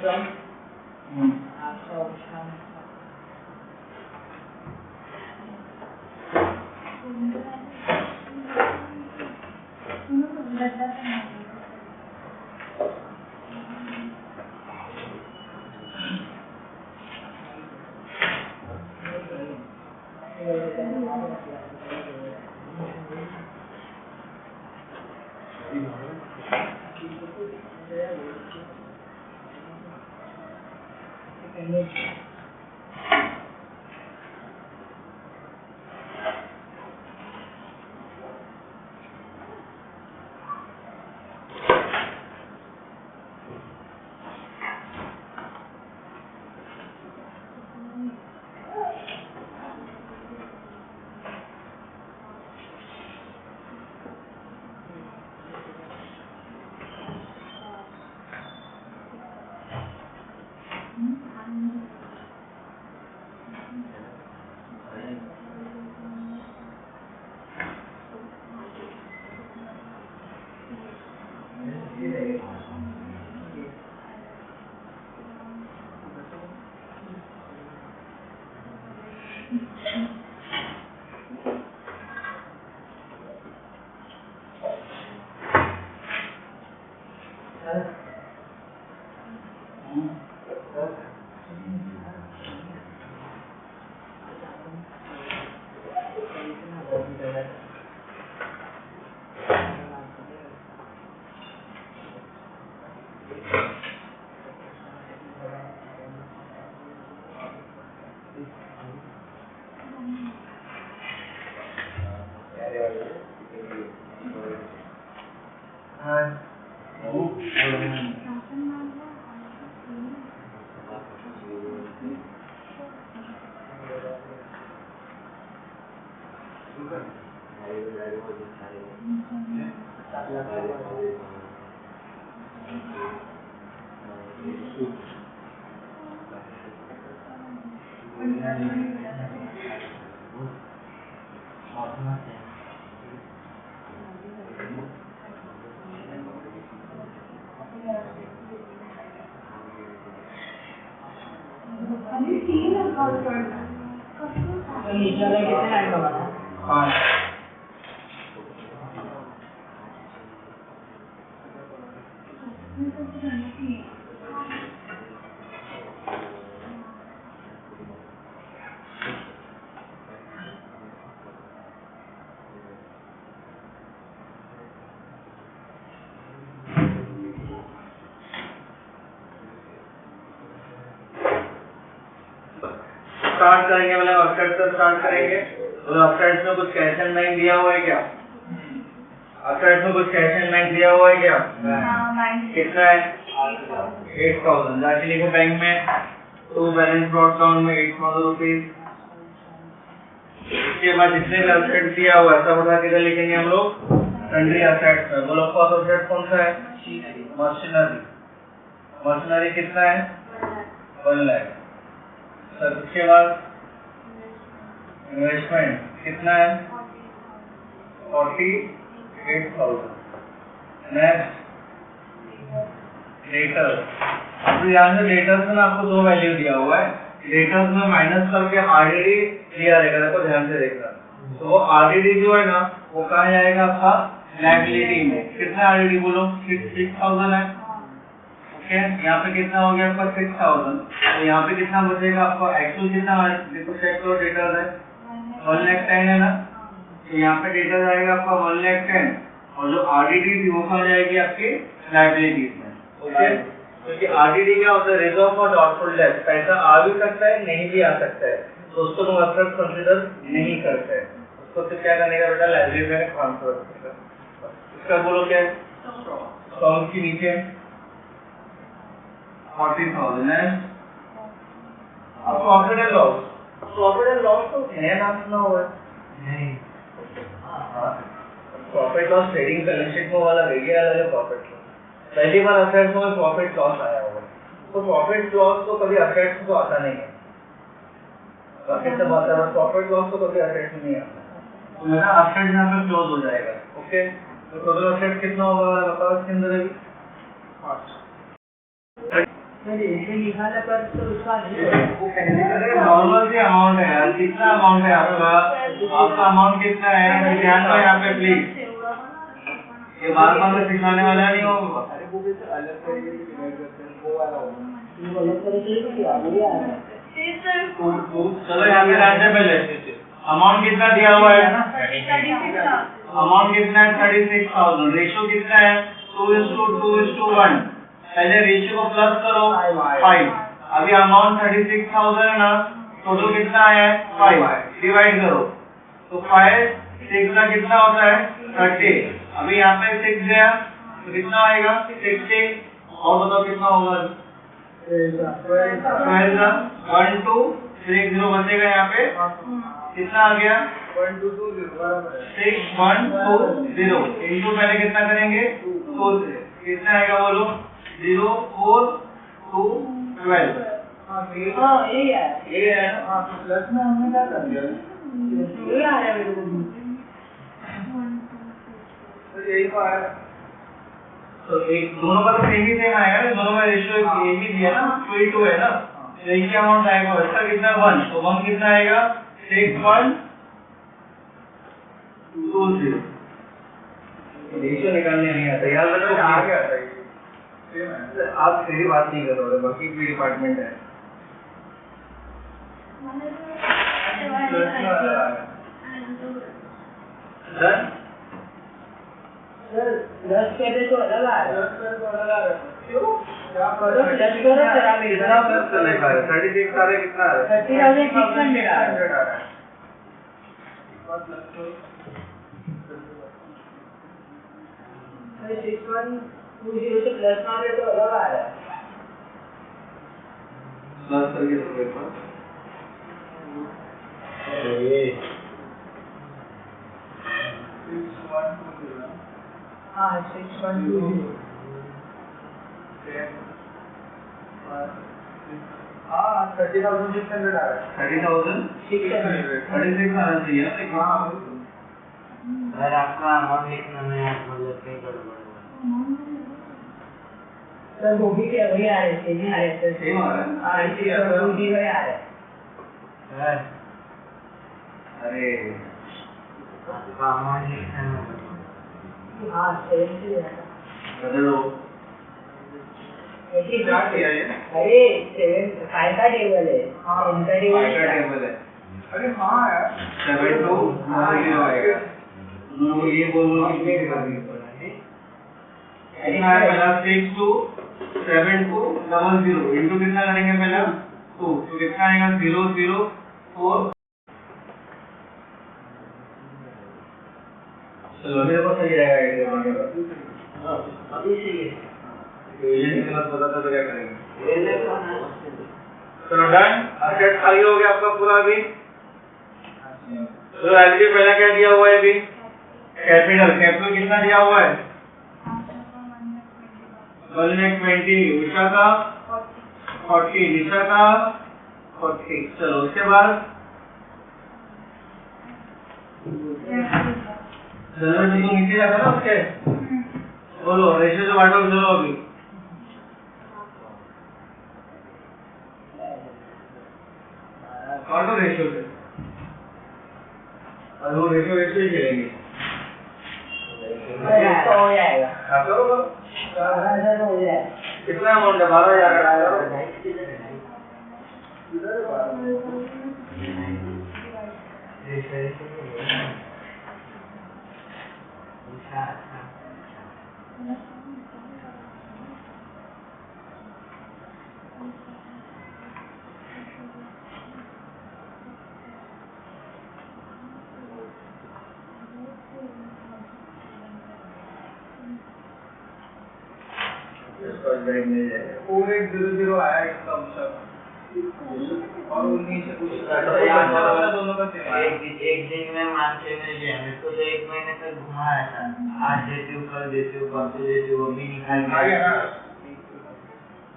from start करेंगे, मतलब offset से स्टार्ट करेंगे। और ऑफसेट में कुछ कैश एंड बैंक दिया हुआ है क्या? ऑफसेट में कुछ कैश एंड बैंक दिया हुआ है क्या? कितना है? 8000। जाके लिखो बैंक में, तो बैलेंस ब्रॉड अकाउंट में 8000 रुपीज। इसके बाद जितने भी ऑफसेट दिया हुआ है सब उठा के लिखेंगे हम लोग सन्ड्री ऑफसेट में। बोलो फर्स्ट ऑफसेट कौन सा है? मशीनरी। मशीनरी कितना है? 1 लाख। सर उसके बाद इन्वेस्टमेंट कितना है? 48,000। Next debtors. तो यहाँ से डेटर्स में आपको 2 वैल्यू दिया हुआ है। डेटर्स में माइनस करके आरडीडी दिया रहेगा, देखो ध्यान से देखना। तो वो आरडीडी जो है ना वो कहाँ जाएगा आपका? लायबिलिटी में। कितना आरडीडी बोलो? 6,000 है। ओके, यहाँ पे कितना हो गया आपका? 6,000। तो यहाँ पे कितना बचेगा आपका? एक्चुअल कितना देखो चेक करो, डेटर्स है 1,10,000 है ना। तो यहाँ पे डेटर्स आएगा आपका 1,10,000 और जो आरडीडी थी वो कहाँ जाएगी? आपकी लायबिलिटीज में। ओके, क्योंकि आरडीडी क्या होता है? Reserve for doubtful debt. पैसा आ भी सकता है, नहीं भी आ सकता है, तो उसको तुम अक्सर कंसीडर नहीं करते। उसको फिर क्या करने का बेटा? लाइब्रेरी में ट्रांसफर करेगा। इसका बोलो क्या है? स्टॉक के नीचे 40,000 है। अब profit and loss. Profit and loss तो है ना, सुना हुआ है? नहीं। Profit loss trading balance sheet में वाला वेरिएबल अलग है। प्रॉफिट लॉस पहली बार असेट्स में प्रॉफिट लॉस आया होगा, तो प्रॉफिट लॉस तो कभी असेट्स में तो आता नहीं है। बाकी सब आता है, प्रॉफिट लॉस तो कभी असेट्स में नहीं आता। तो मेरा असेट यहाँ पे क्लोज हो जाएगा। ओके, तो टोटल असेट कितना होगा बताओ इसके अंदर? अभी 5। इसमें निकाला पर तो उसका नहीं वो पहले नॉर्मल सी अमाउंट है यार, कितना अमाउंट है आपका, आपका अमाउंट कितना है ध्यान दो यहाँ पे प्लीज, ये बार बार में सिखाने वाला नहीं होगा। अरे वो भी अलग तरीके से डिवाइड करते हैं, वो वाला होगा, वो अलग तरीके से किया बढ़िया है। चलो यहाँ पे ध्यान से पहले अमाउंट कितना दिया हुआ है ना, अमाउंट कितना है 36,000, रेशियो कितना है 2:2:1, पहले रेशियो को प्लस करो 5, अभी अमाउंट 36,000 है ना, टोटल कितना है 5, डिवाइड करो तो 5 6 का कितना होता है 30, अभी यहाँ पे 6 गया तो कितना आएगा 60, और बताओ कितना होगा 12 का 1 2 फिर 0 बचेगा यहाँ पे, कितना आ गया 6,120 इंटू पहले कितना करेंगे 2 से, कितना आएगा बोलो 0 4 2 12, यही है, ये है ना, प्लस में हमने क्या कर दिया, यही आ रहा है मेरे को, तो यही तो आया, तो एक दोनों का तो सेम ही सेम आएगा, दोनों का रेशियो एक ही दिया ना 2:2 है ना, तो एक ही अमाउंट आएगा, इसका कितना 1, तो 1 कितना आएगा 6,120, रेशियो निकालने नहीं आता यार, तो आ गया था ये, आप मेरी बात नहीं कर रहे, बाकी भी डिपार्टमेंट है। डन सर 10 पे तो अलग आ रहा है, क्यों क्या प्लस करो सर, आप कितना प्लस कर लेगा 36 सारे कितना आ रहा है 30,600 आ रहा है, अरे 6120 से प्लस मारे तो अलग आ रहा है, प्लस करके तो एक बार ये 6120 हाँ 6120 हाँ 30,600 आ रहा है, 30,600 आना चाहिए ना, अगर आपका अमाउंट लिखने में मतलब कहीं गड़बड़ सर वो भी क्या वही आ रहे थे नहीं आ रहे थे, सेम आ रहा है, हाँ इसी का वो भी वही आ रहा है, अरे आपका अमाउंट लिखने में हाँ सेम से बदलो क्या किया ये, अरे 5 का टेबल है, इनका टेबल है, अरे हाँ यार 7 2 0 आएगा, उन्होंने ये बोल कितना है पहला 6 2 7 2 0 इंटू कितना करेंगे पहला 2, तो कितना आएगा 0 0 4, चलो मेरे पास सही रहेगा, अभी से ये ये निकला पता था तो क्या करेंगे, ले लो ना, चलो डन, असेट खाली हो गया आपका पूरा अभी, तो एलजी पहला क्या दिया हुआ है अभी कैपिटल कितना दिया हुआ है 120, ऊषा का 40, निशा का 40, चलो उसके बाद जनरल तो नीचे जाता ना उसके, बोलो रेशियो से बांटो, चलो अभी काटो रेशियो से, और वो रेशियो ही खेलेंगे, हो जाएगा, कितना अमाउंट है 12,000 पूरे 0 आया इसका ऑप्शन, और 19 दोनों का एक दिन में मान के मिल गया, मेरे को तो 1 महीने तक घुमाया था, आज देती हूँ कल देती हूँ परसों देती हूँ, वो भी निकाल के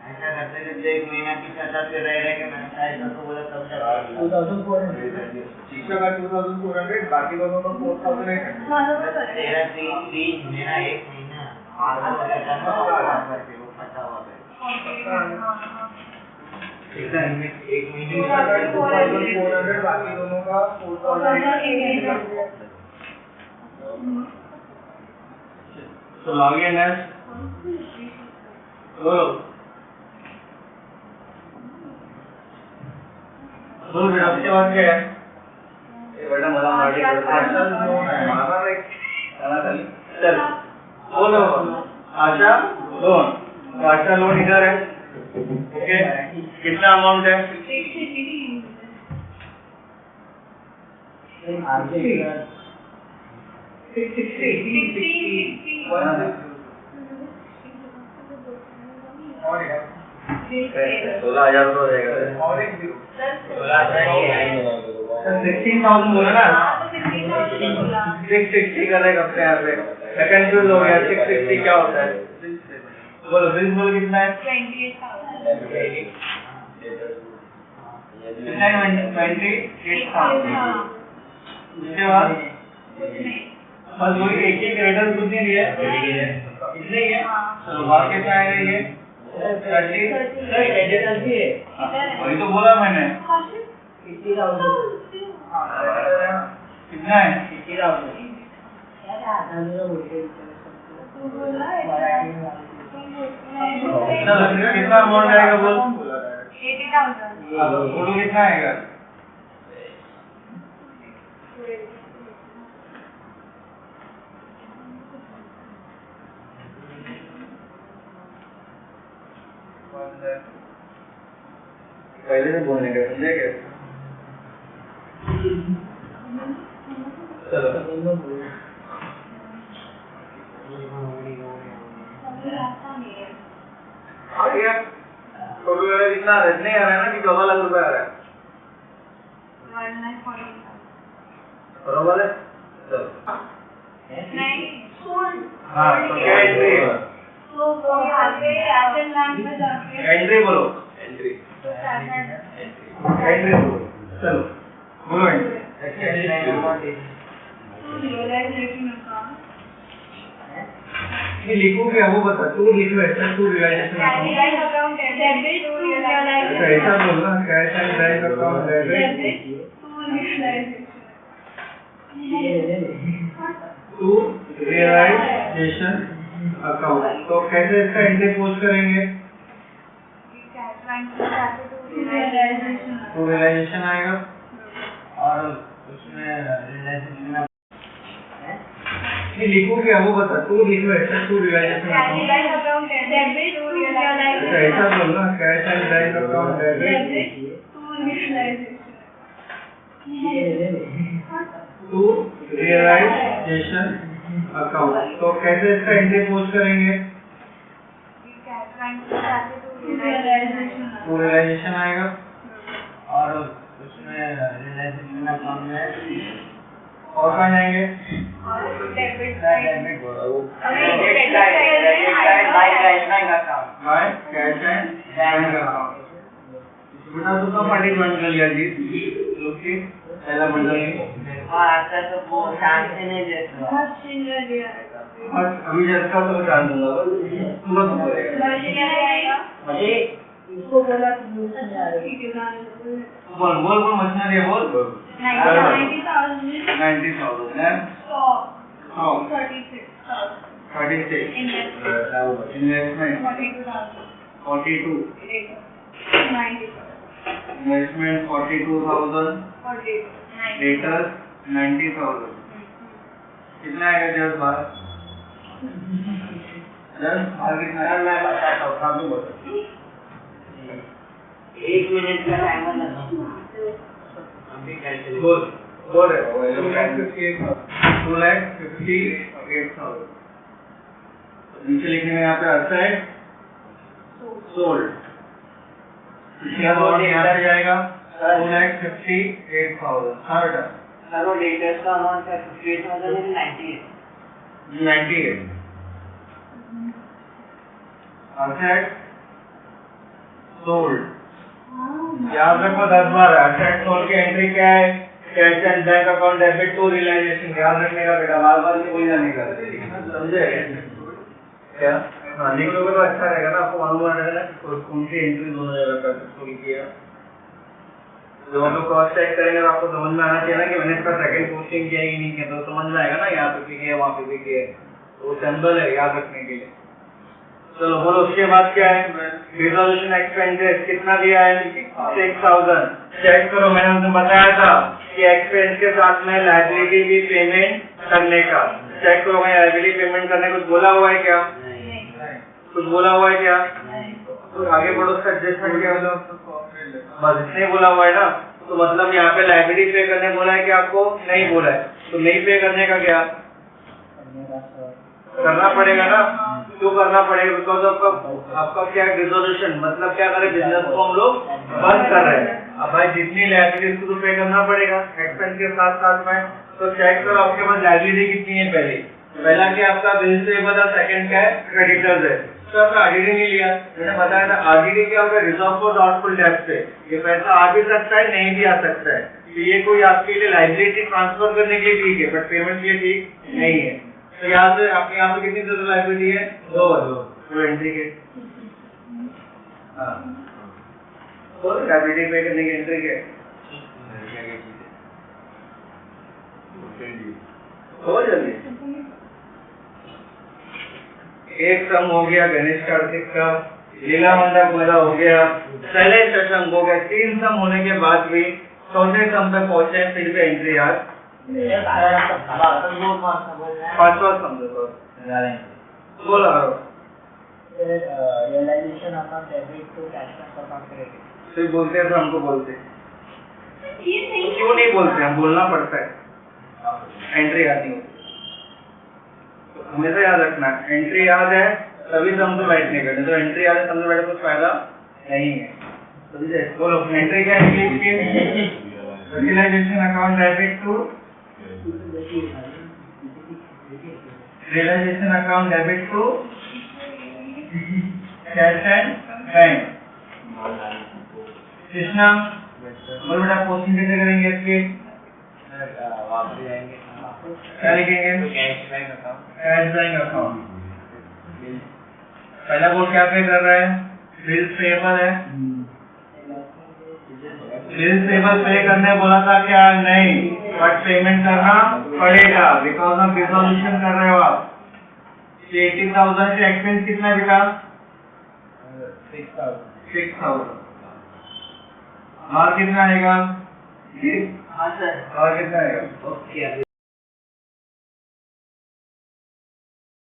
ऐसा करते करते 1 महीना की सजा पे रह के मैंने साइड को बोला तब तक 2400 शीशा का 2,400, बाकी दोनों का 4,800, तेरा 3 मेरा 1 महीना 500 का वो फटा हुआ है। कितना एक महीने 400 बाकी दोनों का 4,800। तो लॉगिन है बोलो बेटा आपके बाद क्या है ये बेटा मला मार्टी करता है मारा रे चल बोलो आशा लोन तो आशा लोन इधर है ओके कितना अमाउंट है 16,000 रुपये हो जाएगा और एक 16,000 बोला ना 660 का रहेगा अपने यहाँ पे सेकंड फ्यूज हो गया 660 क्या होता है बोलो बिल कितना है 28,000 उसके बाद बस वही एक ही क्रेडिट कुछ नहीं दिया इतने ही है चलो बात कितना आएगा ये 30 वही तो बोला मैंने 50,000 कितना है 50,000 कितना अमाउंट आएगा बोल 80,000 फोटो कितना आएगा पहले से बोलने का समझे क्या चलो आ गया फोटो वगैरह कितना आ रहा है नहीं आ रहा है ना कि 14 लाख रुपए आ रहा है बरोबर है चलो हाँ तो क्या एंट्री है एंट्री बोलो एंट्री बोलो चलो बोलो ये लिखो क्या वो बता तू लिखो ऐसा तू रियलाइजेशन ऐसा बोलना cash and bank account debit to realization account तो कैसे इसका एंट्री पोस्ट करेंगे टू रियलाइजेशन आएगा और उसमें रियलाइजेशन ये लिखो क्या वो बता तू लिखो ऐसा टू रियलाइजेशन अकाउंट ऐसा बोलना cash and bank account debit to realization account तो कैसे इसका एंट्री पोस्ट करेंगे टू रियलाइजेशन आएगा और उसमें रियलाइजेशन अकाउंट में और कहाँ जाएंगे by cash and bank account बेटा तो कब पार्टी ज्वाइन कर लिया जी लोग की पहला मंडल तो वो शांत से नहीं देता अभी जैसा तो जान दूंगा तुरंत बोलेगा इसको बोला कि बोल मशीनरी है बोल 90,000 है 36 इन्वेस्टमेंट 42 इन्वेस्टमेंट 42,000 डेटर्स 90,000 कितना आएगा जब बाहर कितना मैं बताता हूँ हाँ तो बोलो 1 मिनट का टाइमर लगा बोल रहे हो 2,58,000 नीचे लिखने में यहाँ पे आता है सोल्ड इसका अमाउंट यहाँ पे जाएगा 2,58,000 हाँ बेटा सर वो डेटर्स का अमाउंट है 58,098 98 असेट सोल्ड याद रखो 10 बार असेट सोल्ड की एंट्री क्या है cash and bank account debit to realization याद रखने का बेटा बार बार नहीं भूल जाने का समझे क्या हाँ लिख लोगे तो अच्छा रहेगा ना, आपको मालूम रहेगा ना कौन सी एंट्री दोनों जगह पर किया। जब हम लोग क्रॉस चेक करेंगे तो आपको समझ में आना चाहिए ना कि मैंने इसका सेकंड पोस्टिंग किया कि नहीं किया, तो समझ में आएगा ना यहाँ पे भी किया वहाँ पे भी किया, तो वो सिंबल है याद रखने के लिए। चलो बोलो उसके बाद क्या है, रिजोल्यूशन एक्सपेंसेस कितना दिया है 6000। चेक करो, मैंने उन्हें बताया था कि एक्सपेंस के साथ में लायबिलिटी भी पेमेंट करने का। चेक करो मैं लायबिलिटी पेमेंट करने कुछ बोला हुआ है क्या, कुछ बोला हुआ है क्या, तो आगे बढ़ो उसका एडजस्टमेंट क्या होगा, बस इतने बोला हुआ है ना। तो मतलब यहाँ पे लायबिलिटी पे करने बोला है कि आपको नहीं बोला है, तो नहीं पे करने का क्या करना पड़ेगा ना, क्यों करना पड़ेगा, बिकॉज आपका क्या रिजोल्यूशन, मतलब क्या करे बिजनेस को हम लोग बंद कर रहे हैं। अब भाई जितनी लायबिलिटी उसको तो पे करना पड़ेगा एक्सपेंस के साथ साथ में। तो चेक करो आपके पास लायबिलिटी कितनी है, पहला क्या आपका बिल पेबल और सेकंड क्या है क्रेडिटर्स है। तो आपने आरडीडी नहीं लिया, मैंने बताया था आरडीडी क्या होगा, रिजर्व फॉर डाउटफुल डेट्स पे। ये पैसा आ भी सकता है नहीं भी आ सकता है, तो ये कोई आपके लिए लायबिलिटी ट्रांसफर करने के लिए ठीक है बट पेमेंट के लिए ठीक नहीं है। तो यहाँ से आपके यहाँ पे कितनी टोटल लायबिलिटी है, दो एंट्री के, तो लायबिलिटी पे करने की एंट्री के हो जल्दी। एक सम हो गया गणेश कार्तिक का, लीला मंडप मेरा हो गया, शैलेश शशंक हो गया। 3 सम होने के बाद भी चौथे सम पे पहुंचे, फिर भी एंट्री यार पांचवा सम बोला realization account debit to cash account credit. सिर्फ बोलते हैं तो हमको बोलते क्यों नहीं बोलते, हम बोलना पड़ता है, एंट्री आती है तो हमेशा याद रखना, एंट्री याद है तभी सम से बैठने का, तो एंट्री याद है सम से बैठने कुछ फायदा नहीं है। समझे, बोलो एंट्री क्या है इसकी, realization account debit to realization account debit to cash and bank. Krishna बोलो बेटा पोस्टिंग कैसे करेंगे इसके, क्या लिखेंगे, कैश बैंक अकाउंट। पहला बोर्ड क्या पे कर रहा है, बिल पेबल है, बिल पेबल पे करने बोला था क्या, नहीं, बट पेमेंट करना पड़ेगा बिकॉज ऑफ रिजोल्यूशन कर रहे हो आप। 80,000 से एक्सपेंस कितना है बेटा, 6,000। और कितना आएगा, हाँ सर, और कितना आएगा, ओके।